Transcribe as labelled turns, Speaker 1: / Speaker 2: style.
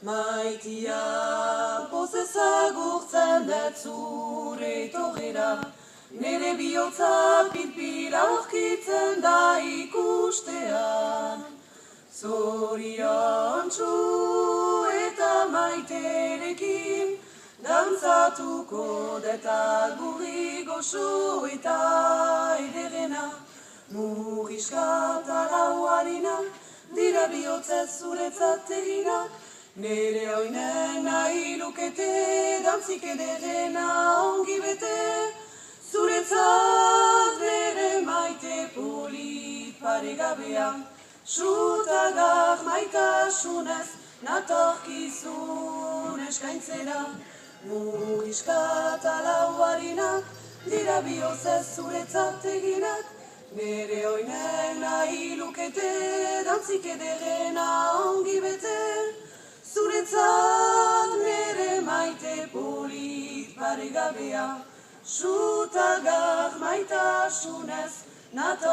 Speaker 1: Maitia pozez agurtzen dut zure etorrera, nere bihotza pitpira aurkitzen da ikustean. Zoriontsu eta maiterekin, dantzatuko deta gurri goxo eta ederena. Murriska lauarina, dira bihotzez zuretzat eginak, nere oinen nahi lukete, dantzik ederena ongi bete. Zuretzat nere maite polit paregabea, sutagar maitasunez natorkizun eskaintzera. Murriska lauarinak, dira bihotzez zuretzat eginak, nere oinen nahi lukete, dantzik ederena ongi bete. Zuretzat nere maite polit paregabea, sutagar maitasunez natorkizun